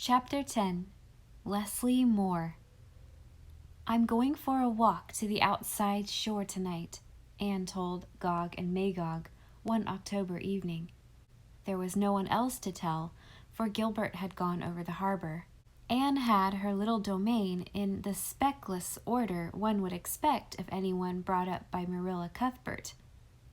Chapter 10. Leslie Moore. "I'm going for a walk to the outside shore tonight," Anne told Gog and Magog one October evening. There was no one else to tell, for Gilbert had gone over the harbor. Anne had her little domain in the speckless order one would expect of anyone brought up by Marilla Cuthbert,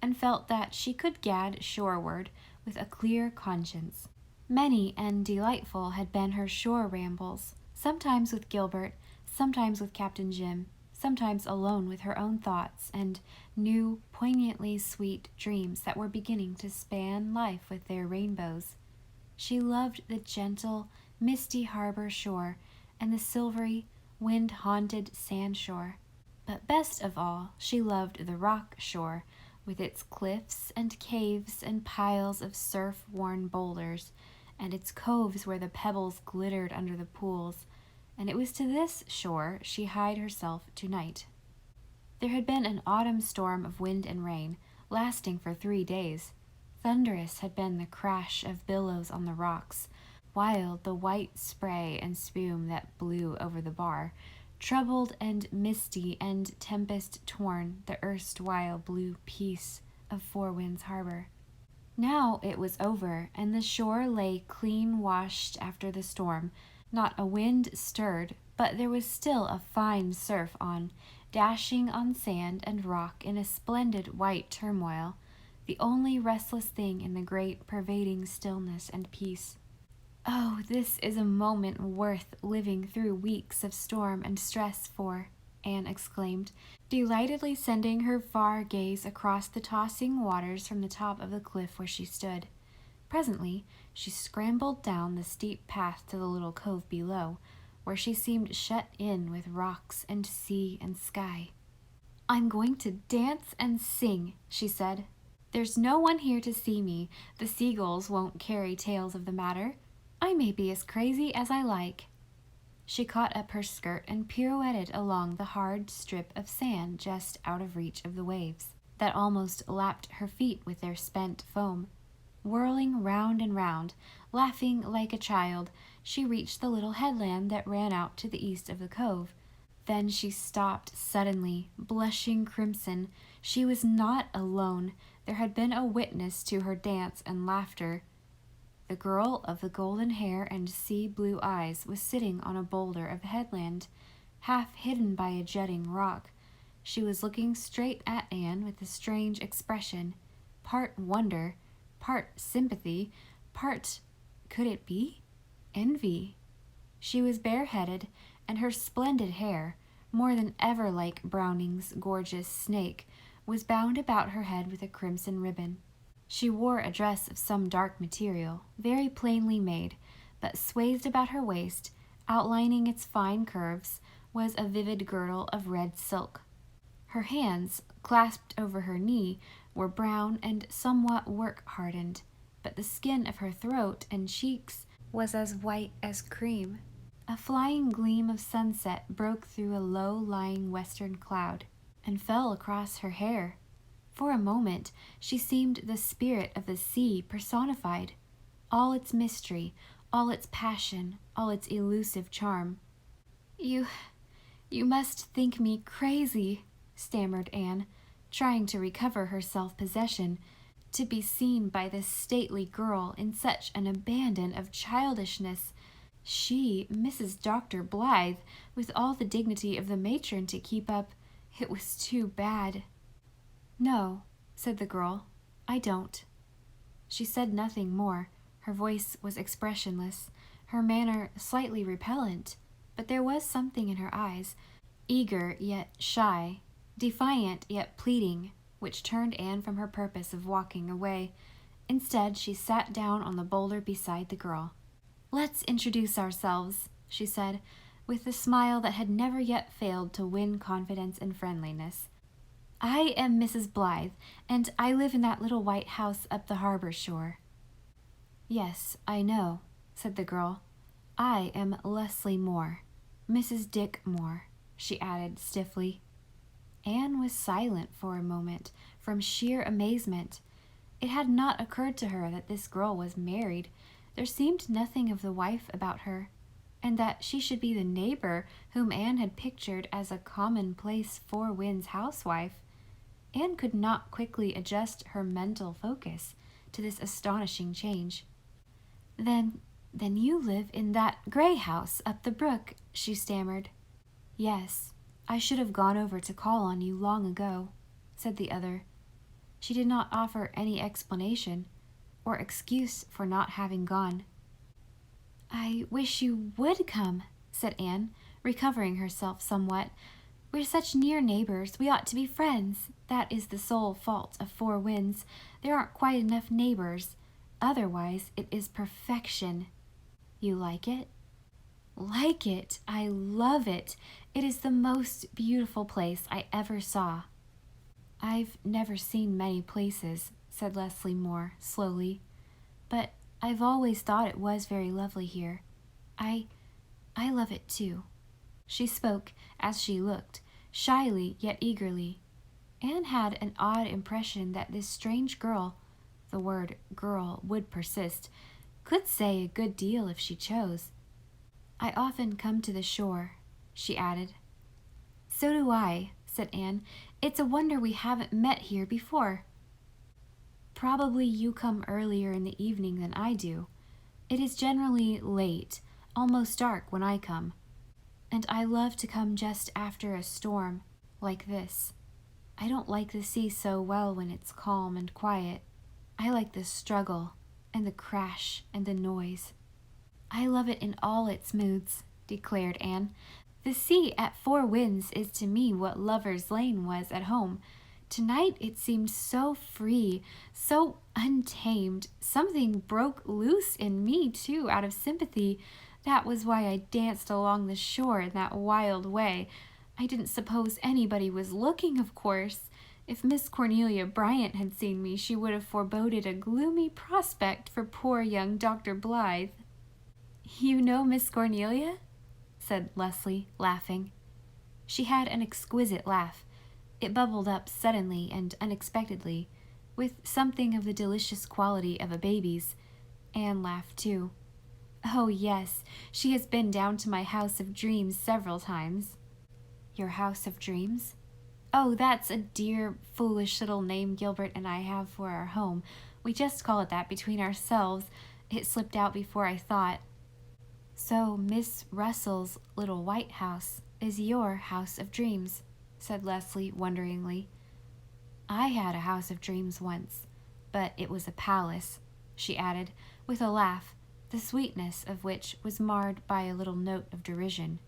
and felt that she could gad shoreward with a clear conscience. Many and delightful had been her shore rambles, sometimes with Gilbert, sometimes with Captain Jim, sometimes alone with her own thoughts and new, poignantly sweet dreams that were beginning to span life with their rainbows. She loved the gentle, misty harbor shore and the silvery, wind-haunted sand shore. But best of all, she loved the rock shore, with its cliffs and caves and piles of surf-worn boulders, and its coves where the pebbles glittered under the pools, and it was to this shore she hied herself tonight. There had been an autumn storm of wind and rain, lasting for 3 days. Thunderous had been the crash of billows on the rocks, wild the white spray and spume that blew over the bar, troubled and misty and tempest-torn the erstwhile blue peace of Four Winds Harbor. Now it was over, and the shore lay clean-washed after the storm. Not a wind stirred, but there was still a fine surf on, dashing on sand and rock in a splendid white turmoil, the only restless thing in the great pervading stillness and peace. "Oh, this is a moment worth living through weeks of storm and stress for," Anne exclaimed, delightedly sending her far gaze across the tossing waters from the top of the cliff where she stood. Presently, she scrambled down the steep path to the little cove below, where she seemed shut in with rocks and sea and sky. "I'm going to dance and sing," she said. "There's no one here to see me. The seagulls won't carry tales of the matter. I may be as crazy as I like." She caught up her skirt and pirouetted along the hard strip of sand just out of reach of the waves, that almost lapped her feet with their spent foam. Whirling round and round, laughing like a child, she reached the little headland that ran out to the east of the cove. Then she stopped suddenly, blushing crimson. She was not alone. There had been a witness to her dance and laughter. The girl of the golden hair and sea-blue eyes was sitting on a boulder of the headland, half hidden by a jutting rock. She was looking straight at Anne with a strange expression, part wonder, part sympathy, could it be? Envy. She was bareheaded, and her splendid hair, more than ever like Browning's gorgeous snake, was bound about her head with a crimson ribbon. She wore a dress of some dark material, very plainly made, but swathed about her waist, outlining its fine curves, was a vivid girdle of red silk. Her hands, clasped over her knee, were brown and somewhat work-hardened, but the skin of her throat and cheeks was as white as cream. A flying gleam of sunset broke through a low-lying western cloud and fell across her hair. For a moment, she seemed the spirit of the sea personified, all its mystery, all its passion, all its elusive charm. You must think me crazy," stammered Anne, trying to recover her self-possession, "to be seen by this stately girl in such an abandon of childishness. She, Mrs. Dr. Blythe, with all the dignity of the matron to keep up. It was too bad." "No," said the girl, "I don't." She said nothing more. Her voice was expressionless, her manner slightly repellent, but there was something in her eyes, eager yet shy, defiant yet pleading, which turned Anne from her purpose of walking away. Instead, she sat down on the boulder beside the girl. "Let's introduce ourselves," she said, with the smile that had never yet failed to win confidence and friendliness. "I am Mrs. Blythe, and I live in that little white house up the harbor shore." "Yes, I know," said the girl. "I am Leslie Moore, Mrs. Dick Moore," she added stiffly. Anne was silent for a moment, from sheer amazement. It had not occurred to her that this girl was married. There seemed nothing of the wife about her. and that she should be the neighbor whom Anne had pictured as a commonplace Four Winds housewife. Anne could not quickly adjust her mental focus to this astonishing change. Then you live in that gray house up the brook," she stammered. "Yes, I should have gone over to call on you long ago," said the other. She did not offer any explanation or excuse for not having gone. "I wish you would come," said Anne, recovering herself somewhat. "We're such near neighbors. We ought to be friends. That is the sole fault of Four Winds. There aren't quite enough neighbors. Otherwise, it is perfection." "You like it?" "Like it? I love it. It is the most beautiful place I ever saw." "I've never seen many places," said Leslie Moore slowly, "but I've always thought it was very lovely here. I love it too." She spoke as she looked, shyly yet eagerly. Anne had an odd impression that this strange girl, the word girl would persist, could say a good deal if she chose. "I often come to the shore," she added. "So do I," said Anne. "It's a wonder we haven't met here before." "Probably you come earlier in the evening than I do. It is generally late, almost dark when I come. And I love to come just after a storm, like this. I don't like the sea so well when it's calm and quiet. I like the struggle and the crash and the noise." "I love it in all its moods," declared Anne. "The sea at Four Winds is to me what Lover's Lane was at home. Tonight it seemed so free, so untamed. Something broke loose in me, too, out of sympathy. That was why I danced along the shore in that wild way. I didn't suppose anybody was looking, of course. If Miss Cornelia Bryant had seen me, she would have foreboded a gloomy prospect for poor young Dr. Blythe." "You know Miss Cornelia?" said Leslie, laughing. She had an exquisite laugh. It bubbled up suddenly and unexpectedly, with something of the delicious quality of a baby's. Anne laughed too. "Oh, yes, she has been down to my house of dreams several times." "Your house of dreams?" "Oh, that's a dear, foolish little name Gilbert and I have for our home. We just call it that between ourselves. It slipped out before I thought." "So Miss Russell's little white house is your house of dreams," said Leslie wonderingly. "I had a house of dreams once, but it was a palace," she added, with a laugh, the sweetness of which was marred by a little note of derision.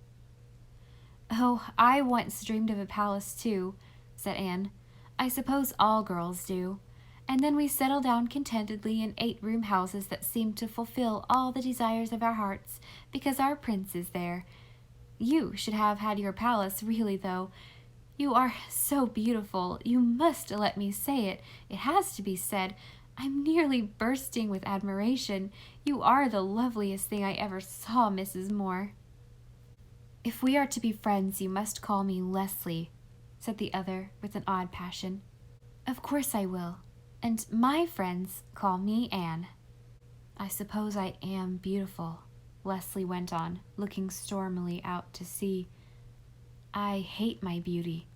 "Oh, I once dreamed of a palace too," said Anne. "I suppose all girls do. And then we settled down contentedly in 8-room houses that seemed to fulfill all the desires of our hearts, because our prince is there. You should have had your palace, really, though. You are so beautiful. You must let me say it. It has to be said. I'm nearly bursting with admiration. You are the loveliest thing I ever saw, Mrs. Moore." "If we are to be friends, you must call me Leslie," said the other with an odd passion. "Of course I will. And my friends call me Anne." "I suppose I am beautiful," Leslie went on, looking stormily out to sea. "I hate my beauty.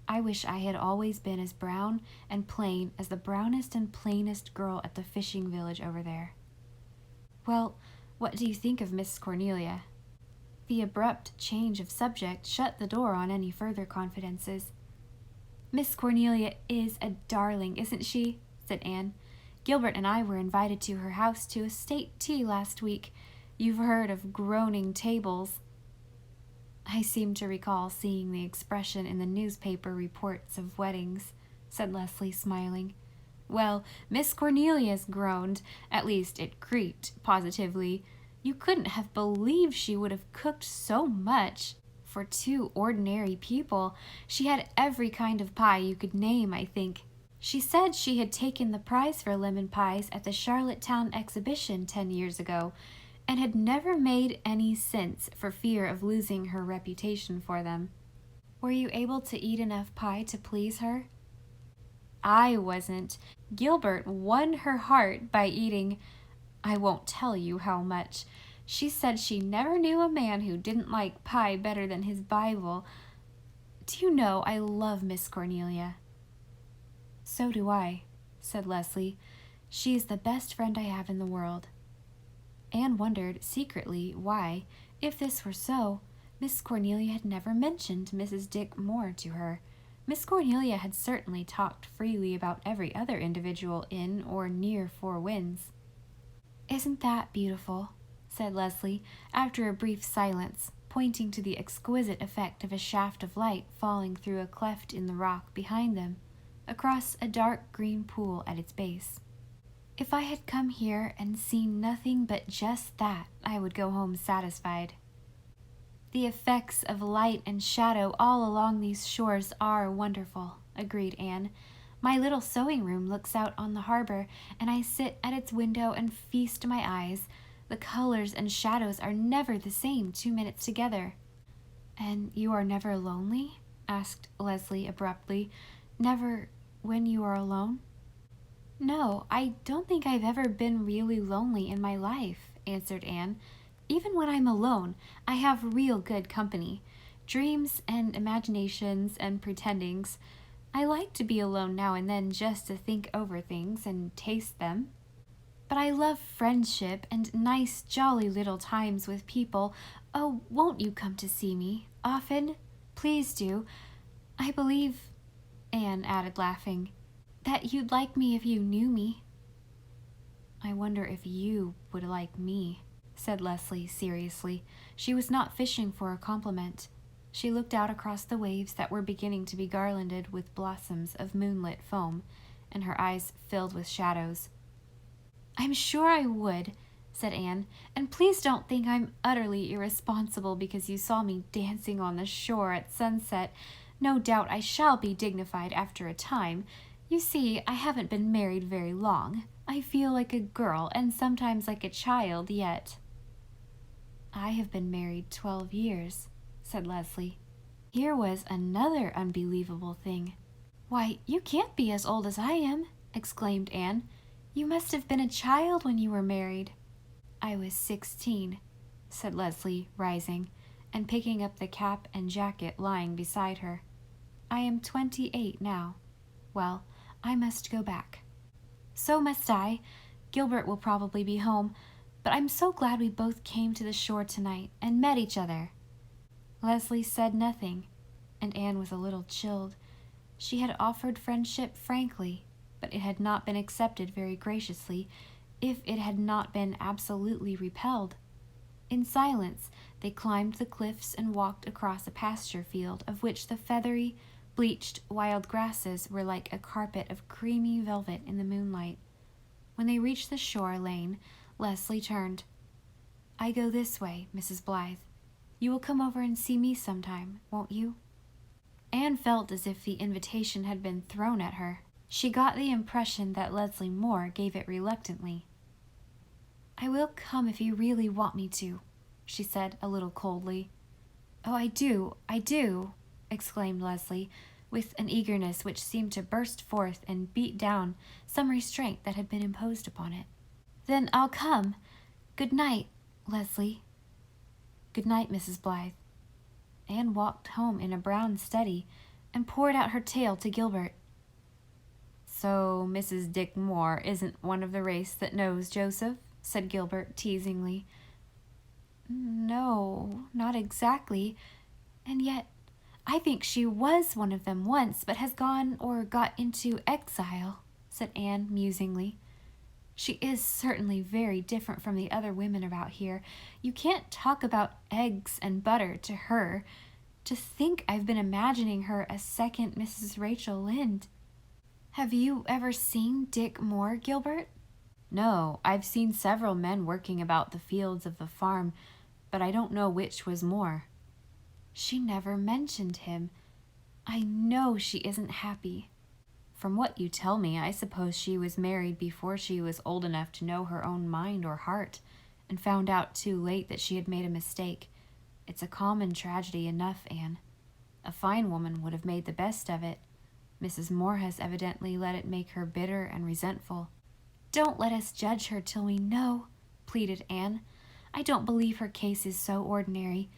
I wish I had always been as brown and plain as the brownest and plainest girl at the fishing village over there." "Well, what do you think of Miss Cornelia?" The abrupt change of subject shut the door on any further confidences. "Miss Cornelia is a darling, isn't she?" said Anne. "Gilbert and I were invited to her house to a state tea last week. You've heard of groaning tables." "I seem to recall seeing the expression in the newspaper reports of weddings," said Leslie, smiling. "Well, Miss Cornelia's groaned. At least it creaked, positively. You couldn't have believed she would have cooked so much for 2 ordinary people. She had every kind of pie you could name, I think. She said she had taken the prize for lemon pies at the Charlottetown exhibition 10 years ago, and had never made any since for fear of losing her reputation for them." "Were you able to eat enough pie to please her?" "I wasn't. Gilbert won her heart by eating, I won't tell you how much. She said she never knew a man who didn't like pie better than his Bible. Do you know, I love Miss Cornelia." "So do I," said Leslie. "She is the best friend I have in the world." Anne wondered secretly why, if this were so, Miss Cornelia had never mentioned Mrs. Dick Moore to her. Miss Cornelia had certainly talked freely about every other individual in or near Four Winds. "Isn't that beautiful?" said Leslie, after a brief silence, pointing to the exquisite effect of a shaft of light falling through a cleft in the rock behind them, across a dark green pool at its base. "If I had come here and seen nothing but just that, I would go home satisfied." "The effects of light and shadow all along these shores are wonderful," agreed Anne. "My little sewing room looks out on the harbor, and I sit at its window and feast my eyes. The colors and shadows are never the same 2 minutes together." "And you are never lonely?" asked Leslie abruptly. "Never when you are alone?" "No, I don't think I've ever been really lonely in my life," answered Anne. "Even when I'm alone, I have real good company. Dreams and imaginations and pretendings. I like to be alone now and then just to think over things and taste them. But I love friendship and nice, jolly little times with people. Oh, won't you come to see me? Often? Please do. I believe," Anne added, laughing, "that you'd like me if you knew me." "I wonder if you would like me," said Leslie seriously. She was not fishing for a compliment. She looked out across the waves that were beginning to be garlanded with blossoms of moonlit foam, and her eyes filled with shadows. "I'm sure I would," said Anne, "and please don't think I'm utterly irresponsible because you saw me dancing on the shore at sunset. No doubt I shall be dignified after a time. You see, I haven't been married very long. I feel like a girl and sometimes like a child yet." "I have been married 12 years," said Leslie. Here was another unbelievable thing. "Why, you can't be as old as I am," exclaimed Anne. "You must have been a child when you were married." "I was 16, said Leslie, rising, and picking up the cap and jacket lying beside her. "I am 28 now. Well, I must go back." "So must I. Gilbert will probably be home, but I'm so glad we both came to the shore tonight and met each other." Leslie said nothing, and Anne was a little chilled. She had offered friendship frankly, but it had not been accepted very graciously, if it had not been absolutely repelled. In silence, they climbed the cliffs and walked across a pasture field of which the feathery, bleached wild grasses were like a carpet of creamy velvet in the moonlight. When they reached the shore lane, Leslie turned. "I go this way, Mrs. Blythe. You will come over and see me sometime, won't you?" Anne felt as if the invitation had been thrown at her. She got the impression that Leslie Moore gave it reluctantly. "I will come if you really want me to," she said a little coldly. "Oh, I do, exclaimed Leslie, with an eagerness which seemed to burst forth and beat down some restraint that had been imposed upon it. "Then I'll come. Good night, Leslie." "Good night, Mrs. Blythe." Anne walked home in a brown study and poured out her tale to Gilbert. "So Mrs. Dick Moore isn't one of the race that knows Joseph?" said Gilbert teasingly. "No, not exactly. And yet I think she was one of them once, but has gone or got into exile," said Anne musingly. "She is certainly very different from the other women about here. You can't talk about eggs and butter to her. To think I've been imagining her a second Mrs. Rachel Lynde." "Have you ever seen Dick Moore, Gilbert?" "No, I've seen several men working about the fields of the farm, but I don't know which was more." "She never mentioned him. I know she isn't happy." "From what you tell me, I suppose she was married before she was old enough to know her own mind or heart, and found out too late that she had made a mistake. It's a common tragedy enough, Anne. A fine woman would have made the best of it. Mrs. Moore has evidently let it make her bitter and resentful." "Don't let us judge her till we know," pleaded Anne. I don't believe her case is so ordinary.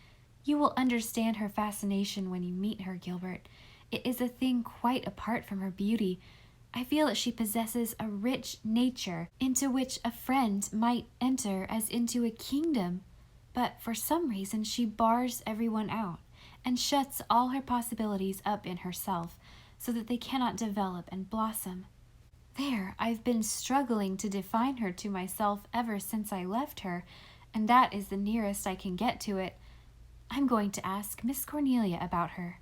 You will understand her fascination when you meet her, Gilbert. It is a thing quite apart from her beauty. I feel that she possesses a rich nature into which a friend might enter as into a kingdom. But for some reason she bars everyone out and shuts all her possibilities up in herself so that they cannot develop and blossom. There, I've been struggling to define her to myself ever since I left her, and that is the nearest I can get to it. I'm going to ask Miss Cornelia about her.